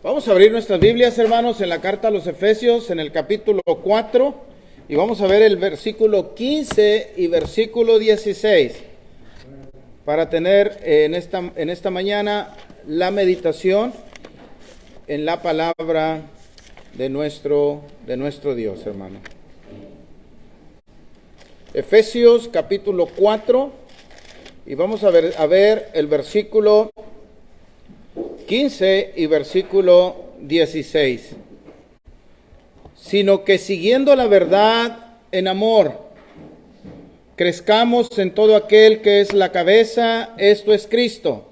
Vamos a abrir nuestras Biblias, hermanos, en la carta a los Efesios, en el capítulo 4, y vamos a ver el versículo 15 y versículo 16, para tener en esta mañana la meditación en la palabra de nuestro Dios, hermano. Efesios capítulo 4, y vamos a ver el versículo 15 y versículo 16. Sino que siguiendo la verdad en amor, crezcamos en todo aquel que es la cabeza, esto es Cristo,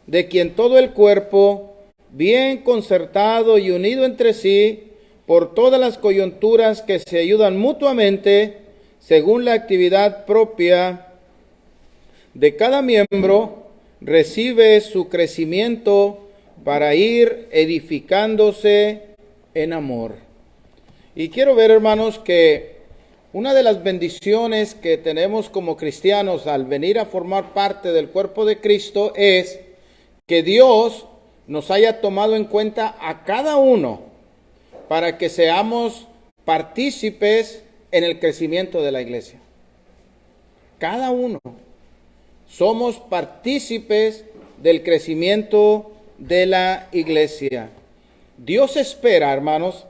de quien todo el cuerpo, bien concertado y unido entre sí, por todas las coyunturas que se ayudan mutuamente, según la actividad propia de cada miembro, recibe su crecimiento para ir edificándose en amor. Y quiero ver, hermanos, que una de las bendiciones que tenemos como cristianos al venir a formar parte del cuerpo de Cristo es que Dios nos haya tomado en cuenta a cada uno para que seamos partícipes en el crecimiento de la iglesia. Cada uno. Somos partícipes del crecimiento de la iglesia. Dios espera, hermanos,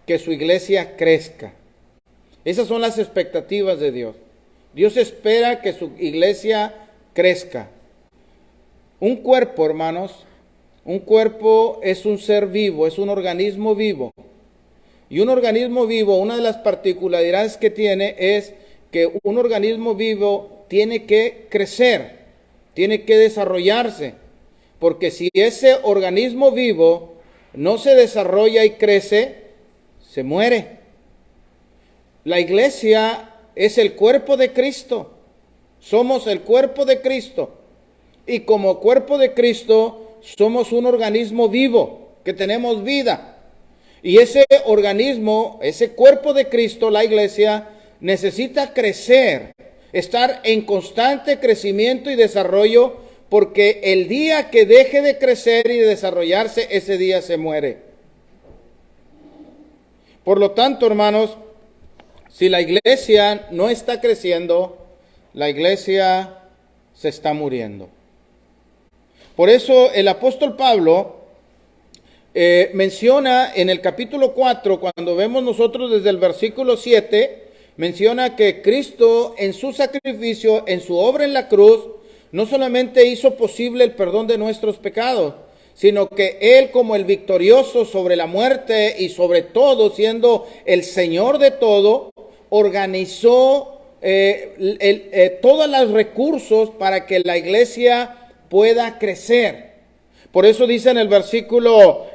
que su iglesia crezca. Esas son las expectativas de Dios. Dios espera que su iglesia crezca. Un cuerpo, hermanos, un cuerpo es un ser vivo, es un organismo vivo. Y un organismo vivo, una de las particularidades que tiene es que un organismo vivo tiene que crecer, tiene que desarrollarse, porque si ese organismo vivo no se desarrolla y crece, se muere. La iglesia es el cuerpo de Cristo, somos el cuerpo de Cristo, y como cuerpo de Cristo somos un organismo vivo, que tenemos vida, y ese organismo, ese cuerpo de Cristo, la iglesia, necesita crecer, estar en constante crecimiento y desarrollo, porque el día que deje de crecer y de desarrollarse, ese día se muere. Por lo tanto, hermanos, si la iglesia no está creciendo, la iglesia se está muriendo. Por eso el apóstol Pablo menciona en el capítulo 4, cuando vemos nosotros desde el versículo 7, menciona que Cristo en su sacrificio, en su obra en la cruz, no solamente hizo posible el perdón de nuestros pecados, sino que Él, como el victorioso sobre la muerte y sobre todo siendo el Señor de todo, organizó todos los recursos para que la iglesia pueda crecer. Por eso dice en el versículo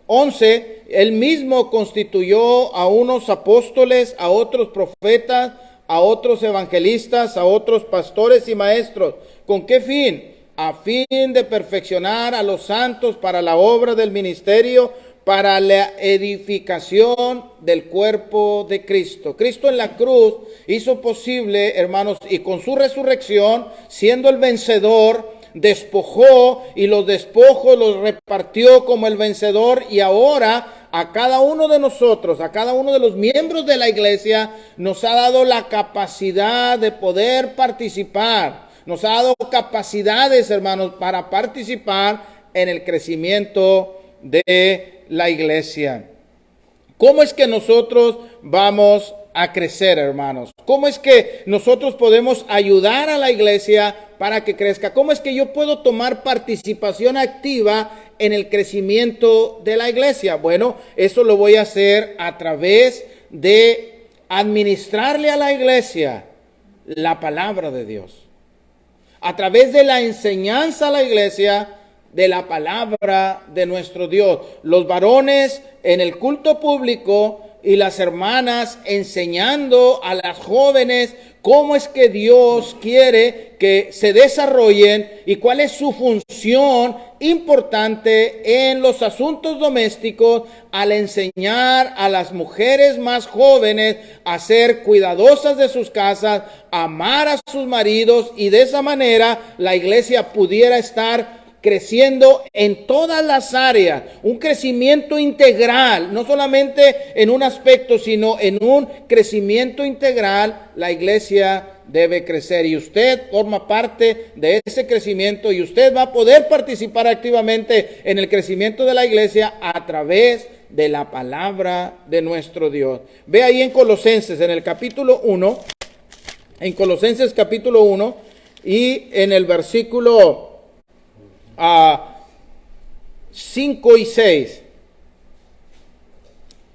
11, Él mismo constituyó a unos apóstoles, a otros profetas, a otros evangelistas, a otros pastores y maestros. ¿Con qué fin? A fin de perfeccionar a los santos para la obra del ministerio, para la edificación del cuerpo de Cristo. Cristo en la cruz hizo posible, hermanos, y con su resurrección, siendo el vencedor, despojó y los despojos los repartió como el vencedor, y ahora a cada uno de nosotros, a cada uno de los miembros de la iglesia, nos ha dado la capacidad de poder participar, nos ha dado capacidades, hermanos, para participar en el crecimiento de la iglesia. ¿Cómo es que nosotros vamos a crecer, hermanos? ¿Cómo es que nosotros podemos ayudar a la iglesia para que crezca? ¿Cómo es que yo puedo tomar participación activa en el crecimiento de la iglesia? Bueno, eso lo voy a hacer a través de administrarle a la iglesia la palabra de Dios. A través de la enseñanza a la iglesia de la palabra de nuestro Dios. Los varones en el culto público y las hermanas enseñando a las jóvenes cómo es que Dios quiere que se desarrollen y cuál es su función importante en los asuntos domésticos, al enseñar a las mujeres más jóvenes a ser cuidadosas de sus casas, a amar a sus maridos, y de esa manera la iglesia pudiera estar creciendo en todas las áreas, un crecimiento integral, no solamente en un aspecto, sino en un crecimiento integral. La iglesia debe crecer y usted forma parte de ese crecimiento y usted va a poder participar activamente en el crecimiento de la iglesia a través de la palabra de nuestro Dios. Ve ahí en Colosenses, en el capítulo 1, en Colosenses capítulo 1 y en el versículo 5 y 6.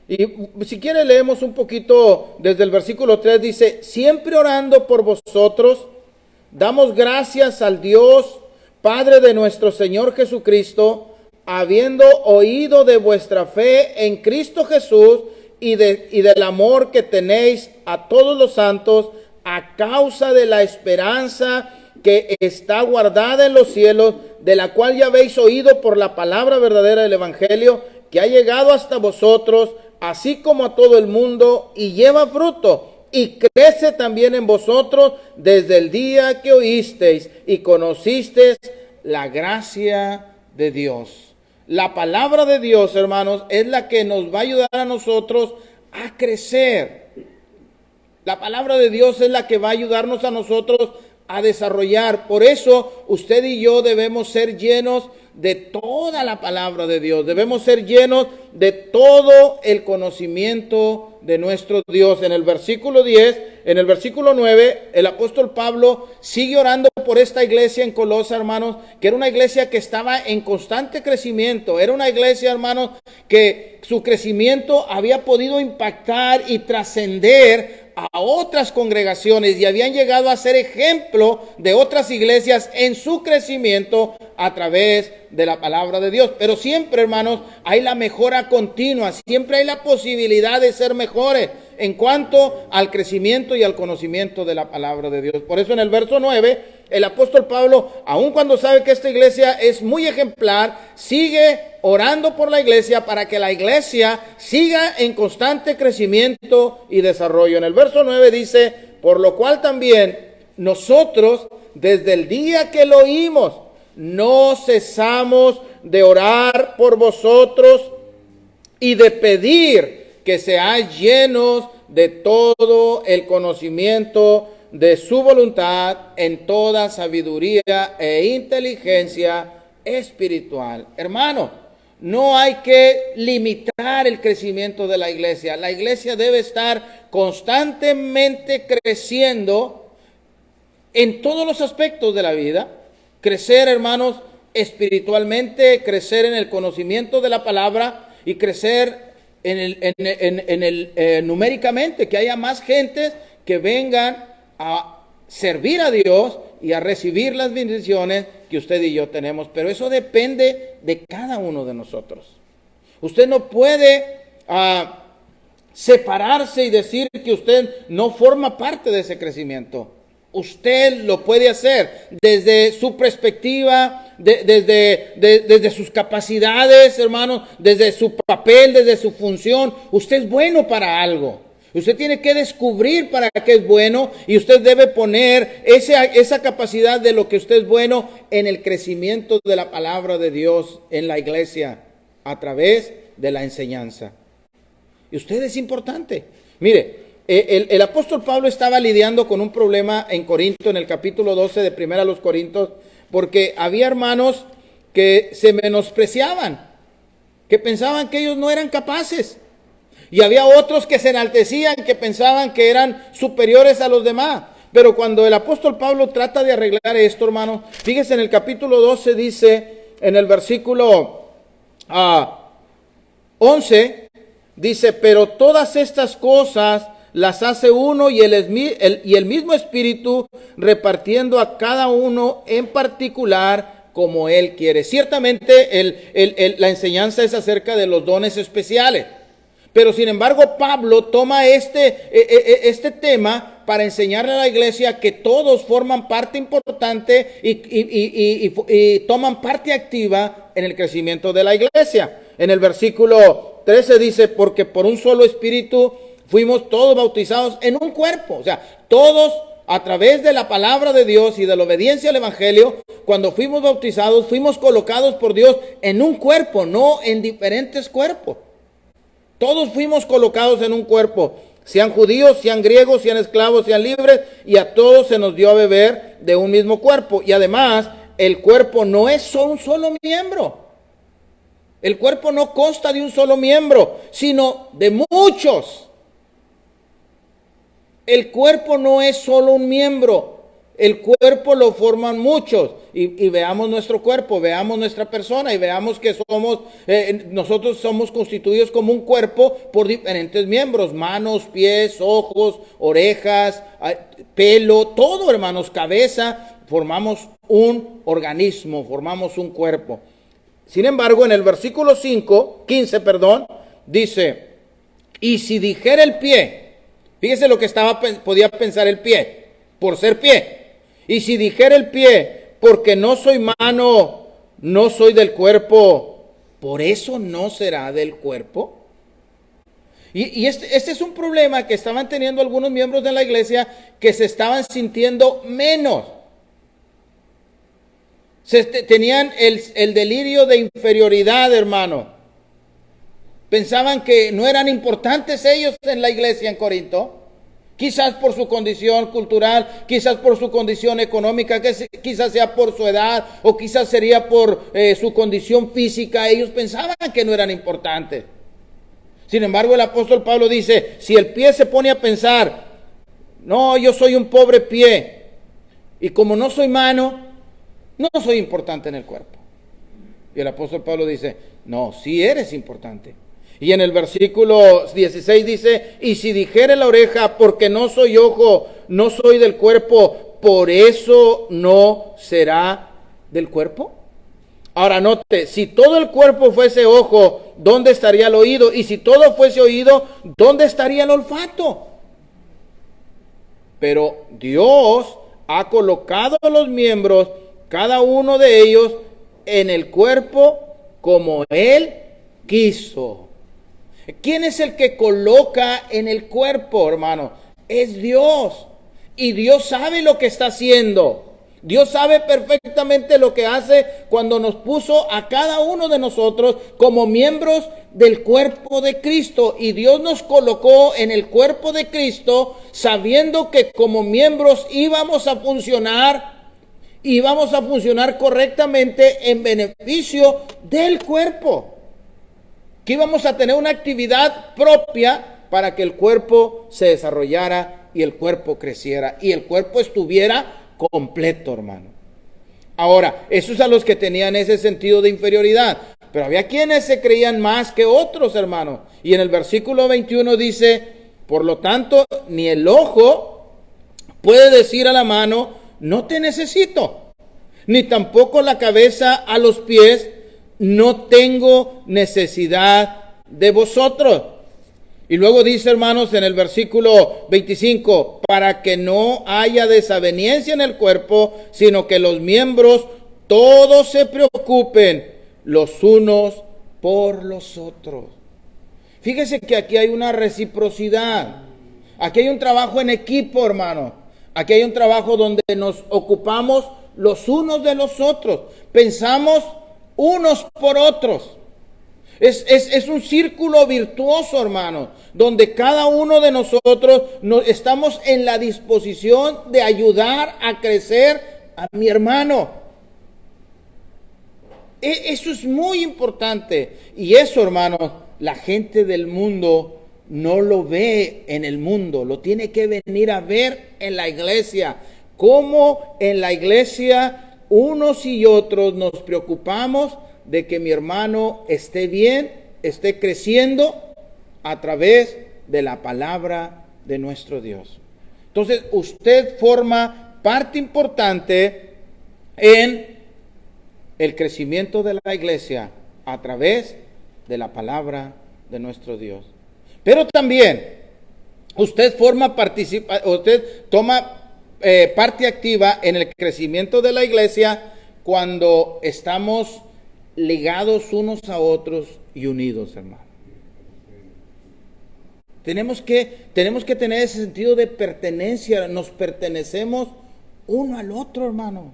Y si quiere leemos un poquito desde el versículo 3, dice: siempre orando por vosotros, damos gracias al Dios, Padre de nuestro Señor Jesucristo, habiendo oído de vuestra fe en Cristo Jesús y del amor que tenéis a todos los santos, a causa de la esperanza que está guardada en los cielos, de la cual ya habéis oído por la palabra verdadera del Evangelio, que ha llegado hasta vosotros, así como a todo el mundo, y lleva fruto, y crece también en vosotros desde el día que oísteis y conocisteis la gracia de Dios. La palabra de Dios, hermanos, es la que nos va a ayudar a nosotros a crecer. La palabra de Dios es la que va a ayudarnos a nosotros a desarrollar. Por eso usted y yo debemos ser llenos de toda la palabra de Dios. Debemos ser llenos de todo el conocimiento de nuestro Dios. En el versículo 10, en el versículo 9, el apóstol Pablo sigue orando por esta iglesia en Colosa, hermanos, que era una iglesia que estaba en constante crecimiento. Era una iglesia, hermanos, que su crecimiento había podido impactar y trascender a otras congregaciones y habían llegado a ser ejemplo de otras iglesias en su crecimiento a través de la palabra de Dios. Pero siempre, hermanos, hay la mejora continua, siempre hay la posibilidad de ser mejores en cuanto al crecimiento y al conocimiento de la palabra de Dios. Por eso en el verso 9, el apóstol Pablo, aun cuando sabe que esta iglesia es muy ejemplar, sigue orando por la iglesia para que la iglesia siga en constante crecimiento y desarrollo. En el verso 9 dice: por lo cual también nosotros, desde el día que lo oímos, no cesamos de orar por vosotros y de pedir que seáis llenos de todo el conocimiento de su voluntad en toda sabiduría e inteligencia espiritual. Hermano, no hay que limitar el crecimiento de la iglesia. La iglesia debe estar constantemente creciendo en todos los aspectos de la vida. Crecer, hermanos, espiritualmente, crecer en el conocimiento de la palabra y crecer numéricamente, que haya más gentes que vengan a servir a Dios y a recibir las bendiciones que usted y yo tenemos. Pero eso depende de cada uno de nosotros. Usted no puede separarse y decir que usted no forma parte de ese crecimiento. Usted lo puede hacer desde su perspectiva, desde sus capacidades, hermanos, desde su papel, desde su función. Usted es bueno para algo. Usted tiene que descubrir para qué es bueno y usted debe poner esa capacidad de lo que usted es bueno en el crecimiento de la palabra de Dios en la iglesia a través de la enseñanza. Y usted es importante. Mire, el apóstol Pablo estaba lidiando con un problema en Corinto, en el capítulo 12 de Primera a los Corintios, porque había hermanos que se menospreciaban, que pensaban que ellos no eran capaces. Y había otros que se enaltecían, que pensaban que eran superiores a los demás. Pero cuando el apóstol Pablo trata de arreglar esto, hermano, fíjese en el capítulo 12 dice, en el versículo 11, dice: pero todas estas cosas las hace uno y el mismo Espíritu, repartiendo a cada uno en particular como Él quiere. Ciertamente la enseñanza es acerca de los dones especiales. Pero sin embargo Pablo toma este tema para enseñarle a la iglesia que todos forman parte importante y toman parte activa en el crecimiento de la iglesia. En el versículo 13 dice: porque por un solo espíritu fuimos todos bautizados en un cuerpo. O sea, todos A través de la palabra de Dios y de la obediencia al Evangelio, cuando fuimos bautizados, fuimos colocados por Dios en un cuerpo, no en diferentes cuerpos. Todos fuimos colocados en un cuerpo, sean judíos, sean griegos, sean esclavos, sean libres, y a todos se nos dio a beber de un mismo cuerpo. Y además, el cuerpo no es un solo miembro. El cuerpo no consta de un solo miembro, sino de muchos. El cuerpo no es solo un miembro, el cuerpo lo forman muchos. Y veamos nuestro cuerpo, veamos nuestra persona y veamos que nosotros somos constituidos como un cuerpo por diferentes miembros: manos, pies, ojos, orejas, pelo, todo, hermanos, cabeza. Formamos un organismo, formamos un cuerpo. Sin embargo, en el versículo 15, dice: y si dijera el pie, fíjese lo que podía pensar el pie, por ser pie. Y si dijera el pie, porque no soy mano, no soy del cuerpo, ¿por eso no será del cuerpo? Y este es un problema que estaban teniendo algunos miembros de la iglesia, que se estaban sintiendo menos. Tenían el delirio de inferioridad, hermano. Pensaban que no eran importantes ellos en la iglesia en Corinto. Quizás por su condición cultural, quizás por su condición económica, quizás sea por su edad, o quizás sería por su condición física. Ellos pensaban que no eran importantes. Sin embargo, el apóstol Pablo dice: si el pie se pone a pensar, no, yo soy un pobre pie, y como no soy mano, no soy importante en el cuerpo. Y el apóstol Pablo dice: no, sí eres importante. Y en el versículo 16 dice: y si dijere la oreja, porque no soy ojo, no soy del cuerpo, ¿por eso no será del cuerpo? Ahora note, si todo el cuerpo fuese ojo, ¿dónde estaría el oído? Y si todo fuese oído, ¿dónde estaría el olfato? Pero Dios ha colocado los miembros, cada uno de ellos, en el cuerpo como Él quiso. ¿Quién es el que coloca en el cuerpo, hermano? Es Dios. Y Dios sabe lo que está haciendo. Dios sabe perfectamente lo que hace cuando nos puso a cada uno de nosotros como miembros del cuerpo de Cristo. Y Dios nos colocó en el cuerpo de Cristo sabiendo que como miembros íbamos a funcionar correctamente en beneficio del cuerpo. Que íbamos a tener una actividad propia para que el cuerpo se desarrollara y el cuerpo creciera y el cuerpo estuviera completo, hermano. Ahora, esos a los que tenían ese sentido de inferioridad, pero había quienes se creían más que otros, hermano. Y en el versículo 21 dice: por lo tanto, ni el ojo puede decir a la mano, no te necesito, ni tampoco la cabeza a los pies, no tengo necesidad de vosotros. Y luego dice, hermanos, en el versículo 25, para que no haya desaveniencia en el cuerpo, sino que los miembros todos se preocupen los unos por los otros. Fíjese que aquí hay una reciprocidad. Aquí hay un trabajo en equipo, hermano. Aquí hay un trabajo donde nos ocupamos los unos de los otros. Pensamos unos por otros. Es un círculo virtuoso, hermano, donde cada uno de nosotros estamos en la disposición de ayudar a crecer a mi hermano. Eso es muy importante. Y eso, hermano, la gente del mundo no lo ve en el mundo, lo tiene que venir a ver en la iglesia. Cómo en la iglesia unos y otros nos preocupamos de que mi hermano esté bien, esté creciendo a través de la palabra de nuestro Dios. Entonces, usted forma parte importante en el crecimiento de la iglesia a través de la palabra de nuestro Dios. Pero también usted toma parte activa en el crecimiento de la iglesia cuando estamos ligados unos a otros y unidos, hermano. Tenemos que tener ese sentido de pertenencia. Nos pertenecemos uno al otro, hermano.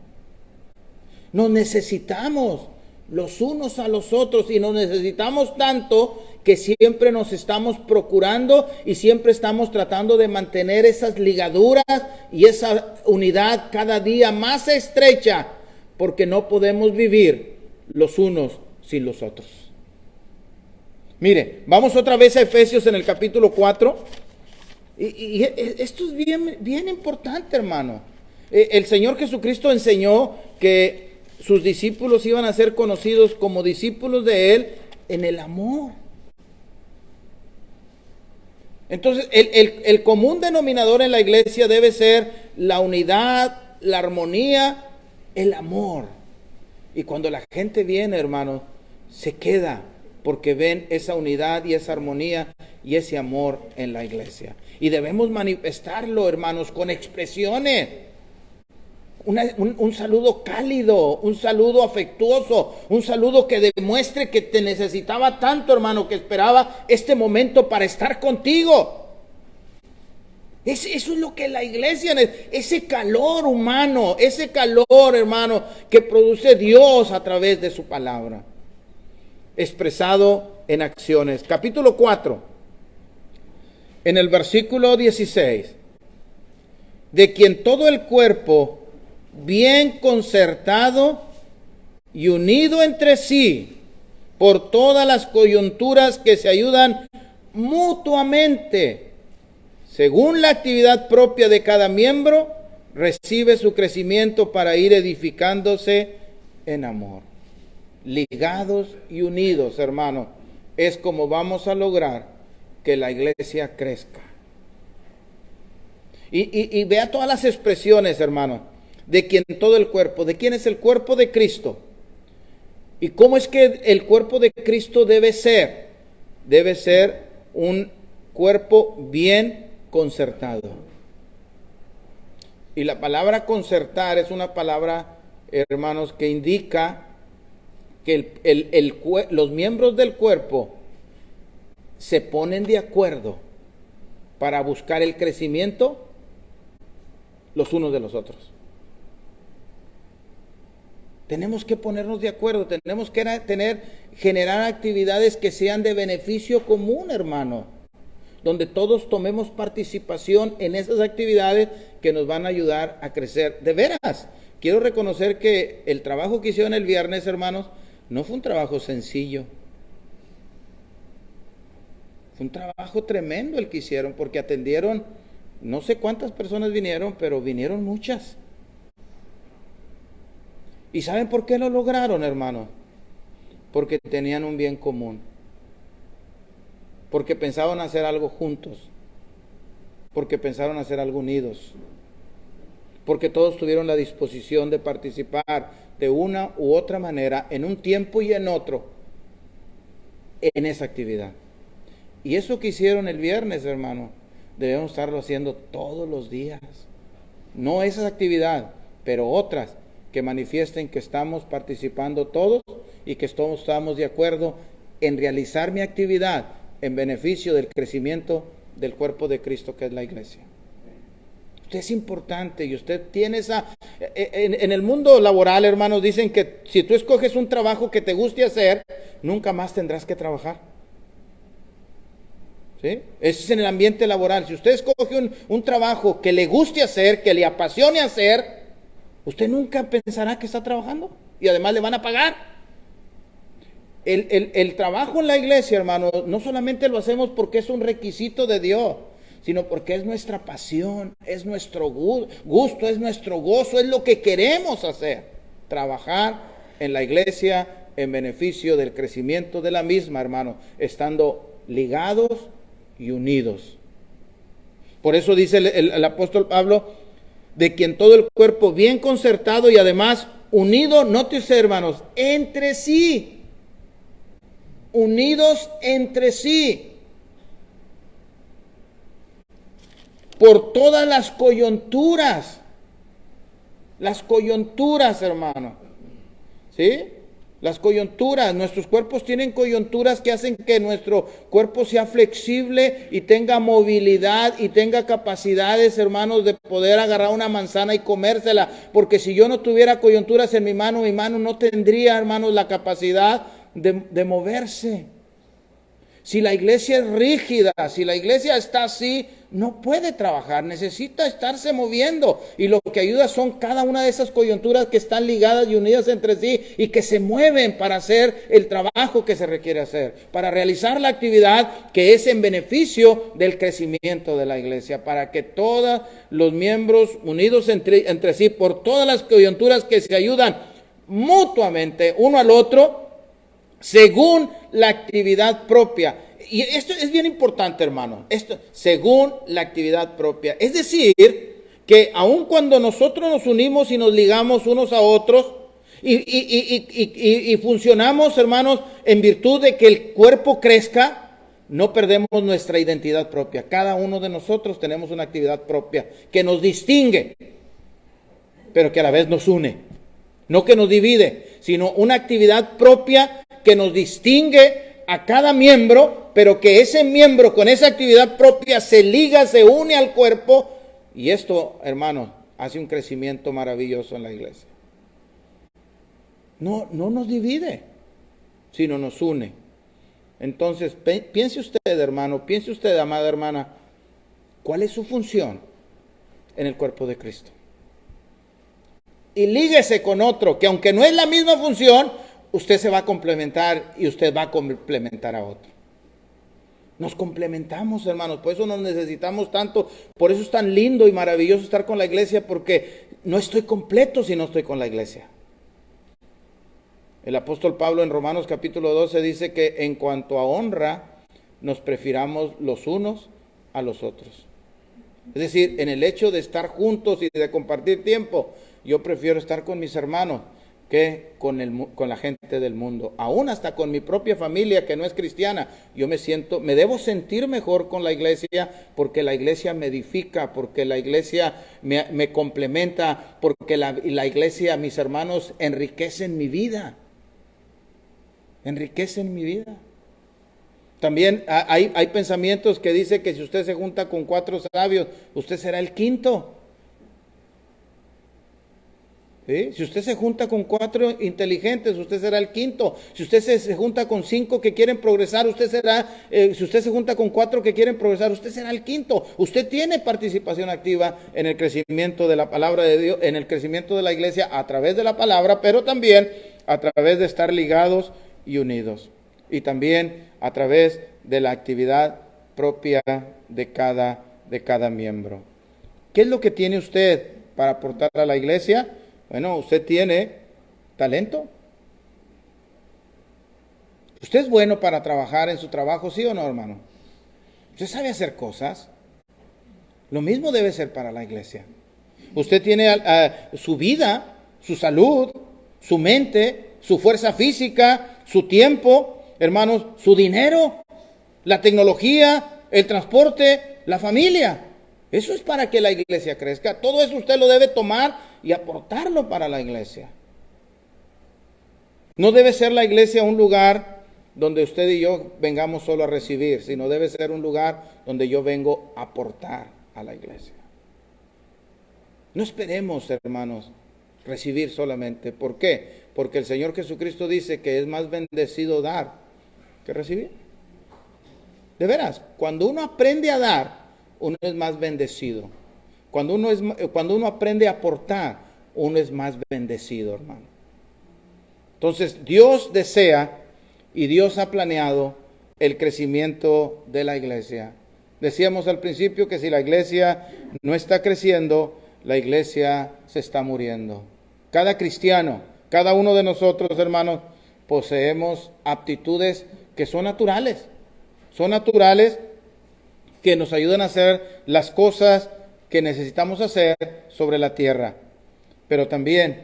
Nos necesitamos los unos a los otros y nos necesitamos tanto que siempre nos estamos procurando y siempre estamos tratando de mantener esas ligaduras y esa unidad cada día más estrecha, porque no podemos vivir los unos sin los otros. Mire, vamos otra vez a Efesios en el capítulo 4. Y esto es bien importante, hermano. El Señor Jesucristo enseñó que sus discípulos iban a ser conocidos como discípulos de Él en el amor. Entonces, el común denominador en la iglesia debe ser la unidad, la armonía, el amor. Y cuando la gente viene, hermano, se queda porque ven esa unidad y esa armonía y ese amor en la iglesia. Y debemos manifestarlo, hermanos, con expresiones. Un saludo cálido, un saludo afectuoso, un saludo que demuestre que te necesitaba tanto, hermano, que esperaba este momento para estar contigo. Eso es lo que la iglesia necesita, ese calor humano, ese calor, hermano, que produce Dios a través de su palabra, expresado en acciones. Capítulo 4, en el versículo 16, de quien todo el cuerpo, bien concertado y unido entre sí, por todas las coyunturas que se ayudan mutuamente, según la actividad propia de cada miembro, recibe su crecimiento para ir edificándose en amor. Ligados y unidos, hermano, es como vamos a lograr que la iglesia crezca. Y vea todas las expresiones, hermano, de quien todo el cuerpo, de quién es el cuerpo de Cristo. ¿Y cómo es que el cuerpo de Cristo debe ser? Debe ser un cuerpo bien concertado. Y la palabra concertar es una palabra, hermanos, que indica que los miembros del cuerpo se ponen de acuerdo para buscar el crecimiento los unos de los otros. Tenemos que ponernos de acuerdo, tenemos que generar actividades que sean de beneficio común, hermano, donde todos tomemos participación en esas actividades que nos van a ayudar a crecer. De veras, quiero reconocer que el trabajo que hicieron el viernes, hermanos, no fue un trabajo sencillo. Fue un trabajo tremendo el que hicieron, porque atendieron, no sé cuántas personas vinieron, pero vinieron muchas. ¿Y saben por qué lo lograron, hermano? Porque tenían un bien común. Porque pensaban hacer algo juntos. Porque pensaron hacer algo unidos. Porque todos tuvieron la disposición de participar de una u otra manera, en un tiempo y en otro, en esa actividad. Y eso que hicieron el viernes, hermano, debemos estarlo haciendo todos los días. No esa actividad, pero otras que manifiesten que estamos participando todos y que todos estamos de acuerdo en realizar mi actividad en beneficio del crecimiento del cuerpo de Cristo, que es la iglesia. Usted es importante y usted tiene esa... En el mundo laboral, hermanos, dicen que si tú escoges un trabajo que te guste hacer, nunca más tendrás que trabajar. ¿Sí? Ese es en el ambiente laboral. Si usted escoge un trabajo que le guste hacer, que le apasione hacer, usted nunca pensará que está trabajando y además le van a pagar. El trabajo en la iglesia, hermano, no solamente lo hacemos porque es un requisito de Dios, sino porque es nuestra pasión, es nuestro gusto, es nuestro gozo, es lo que queremos hacer. Trabajar en la iglesia en beneficio del crecimiento de la misma, hermano, estando ligados y unidos. Por eso dice el apóstol Pablo, de quien todo el cuerpo bien concertado y además unido, nótese, hermanos, entre sí, unidos entre sí, por todas las coyunturas, hermano, ¿sí? Las coyunturas, nuestros cuerpos tienen coyunturas que hacen que nuestro cuerpo sea flexible y tenga movilidad y tenga capacidades, hermanos, de poder agarrar una manzana y comérsela. Porque si yo no tuviera coyunturas en mi mano no tendría, hermanos, la capacidad de moverse. Si la iglesia es rígida, si la iglesia está así, no puede trabajar, necesita estarse moviendo. Y lo que ayuda son cada una de esas coyunturas que están ligadas y unidas entre sí y que se mueven para hacer el trabajo que se requiere hacer, para realizar la actividad que es en beneficio del crecimiento de la iglesia, para que todos los miembros unidos entre sí por todas las coyunturas que se ayudan mutuamente uno al otro, según la actividad propia. Y esto es bien importante, hermano. Esto, según la actividad propia. Es decir, que aun cuando nosotros nos unimos y nos ligamos unos a otros y funcionamos, hermanos, en virtud de que el cuerpo crezca, no perdemos nuestra identidad propia. Cada uno de nosotros tenemos una actividad propia que nos distingue, pero que a la vez nos une. No que nos divide, sino una actividad propia que nos distingue a cada miembro, pero que ese miembro con esa actividad propia se liga, se une al cuerpo, y esto, hermanos, hace un crecimiento maravilloso en la iglesia. No nos divide, sino nos une. Entonces, piense usted, hermano, piense usted, amada hermana, ¿cuál es su función en el cuerpo de Cristo? Y líguese con otro, que aunque no es la misma función, usted se va a complementar y usted va a complementar a otro. Nos complementamos, hermanos, por eso nos necesitamos tanto, por eso es tan lindo y maravilloso estar con la iglesia, porque no estoy completo si no estoy con la iglesia. El apóstol Pablo en Romanos capítulo 12 dice que en cuanto a honra, nos prefiramos los unos a los otros. Es decir, en el hecho de estar juntos y de compartir tiempo, yo prefiero estar con mis hermanos que con la gente del mundo. Aún hasta con mi propia familia que no es cristiana, yo me debo sentir mejor con la iglesia, porque la iglesia me edifica, porque la iglesia me complementa, porque la iglesia, mis hermanos, enriquecen mi vida. Enriquecen mi vida. También hay pensamientos que dicen que si usted se junta con 4 sabios, usted será el quinto. ¿Sí? Si usted se junta con 4 inteligentes, usted será el quinto. Si usted se junta con 5 que quieren progresar, si usted se junta con 4 que quieren progresar, usted será el quinto. Usted tiene participación activa en el crecimiento de la palabra de Dios, en el crecimiento de la iglesia a través de la palabra, pero también a través de estar ligados y unidos. Y también a través de la actividad propia de cada miembro. ¿Qué es lo que tiene usted para aportar a la iglesia? Bueno, usted tiene talento. ¿Usted es bueno para trabajar en su trabajo, sí o no, hermano? ¿Usted sabe hacer cosas? Lo mismo debe ser para la iglesia. Usted tiene su vida, su salud, su mente, su fuerza física, su tiempo, hermanos, su dinero, la tecnología, el transporte, la familia. Eso es para que la iglesia crezca. Todo eso usted lo debe tomar y aportarlo para la iglesia. No debe ser la iglesia un lugar donde usted y yo vengamos solo a recibir, sino debe ser un lugar donde yo vengo a aportar a la iglesia. No esperemos, hermanos, recibir solamente. ¿Por qué? Porque el Señor Jesucristo dice que es más bendecido dar que recibir. De veras, cuando uno aprende a dar, uno es más bendecido. Cuando uno aprende a aportar, uno es más bendecido, hermano. Entonces, Dios desea y Dios ha planeado el crecimiento de la iglesia. Decíamos al principio que si la iglesia no está creciendo, la iglesia se está muriendo. Cada cristiano, cada uno de nosotros, hermanos, poseemos aptitudes que son naturales. Son naturales que nos ayudan a hacer las cosas que necesitamos hacer sobre la tierra. Pero también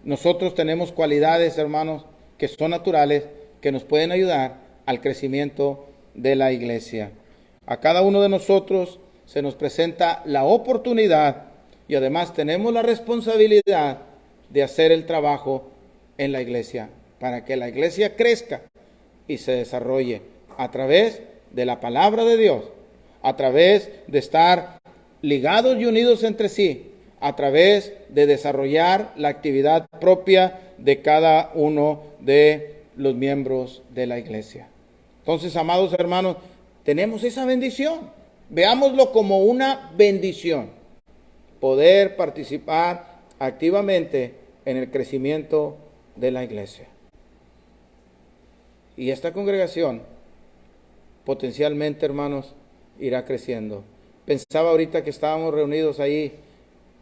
nosotros tenemos cualidades, hermanos, que son naturales, que nos pueden ayudar al crecimiento de la iglesia. A cada uno de nosotros se nos presenta la oportunidad y además tenemos la responsabilidad de hacer el trabajo en la iglesia. para que la iglesia crezca y se desarrolle a través de la palabra de Dios, a través de estar ligados y unidos entre sí, a través de desarrollar la actividad propia de cada uno de los miembros de la iglesia. Entonces, amados hermanos, tenemos esa bendición. Veámoslo como una bendición, poder participar activamente en el crecimiento de la iglesia. Y esta congregación, potencialmente, hermanos, irá creciendo. Pensaba ahorita que estábamos reunidos ahí,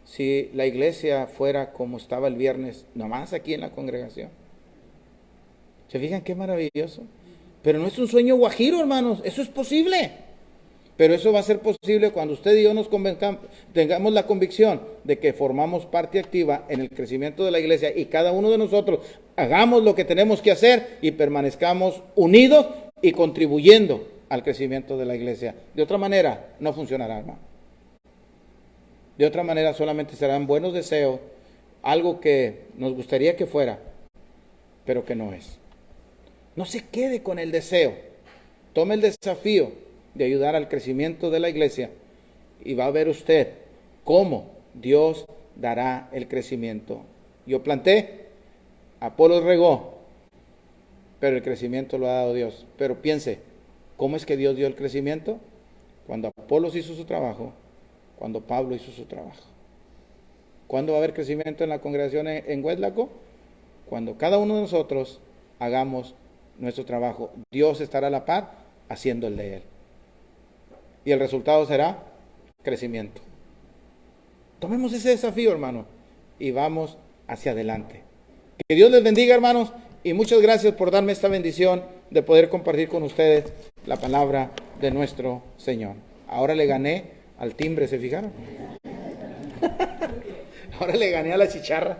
si la iglesia fuera como estaba el viernes, nomás aquí en la congregación. ¿Se fijan qué maravilloso? Pero no es un sueño guajiro, hermanos, eso es posible. Pero eso va a ser posible cuando usted y yo nos tengamos la convicción de que formamos parte activa en el crecimiento de la iglesia y cada uno de nosotros hagamos lo que tenemos que hacer y permanezcamos unidos y contribuyendo al crecimiento de la iglesia. De otra manera, no funcionará, hermano. De otra manera, solamente serán buenos deseos, algo que nos gustaría que fuera, pero que no es. No se quede con el deseo. Tome el desafío de ayudar al crecimiento de la iglesia y va a ver usted cómo Dios dará el crecimiento. Yo planté, Apolos regó, pero el crecimiento lo ha dado Dios. Pero piense, ¿cómo es que Dios dio el crecimiento? Cuando Apolos hizo su trabajo, cuando Pablo hizo su trabajo. ¿Cuándo va a haber crecimiento en la congregación en Huetlaco? Cuando cada uno de nosotros hagamos nuestro trabajo. Dios estará a la par haciendo el de Él. Y el resultado será crecimiento. Tomemos ese desafío, hermano, y vamos hacia adelante. Que Dios les bendiga, hermanos, y muchas gracias por darme esta bendición de poder compartir con ustedes la palabra de nuestro Señor. Ahora le gané al timbre, ¿se fijaron? Ahora le gané a la chicharra.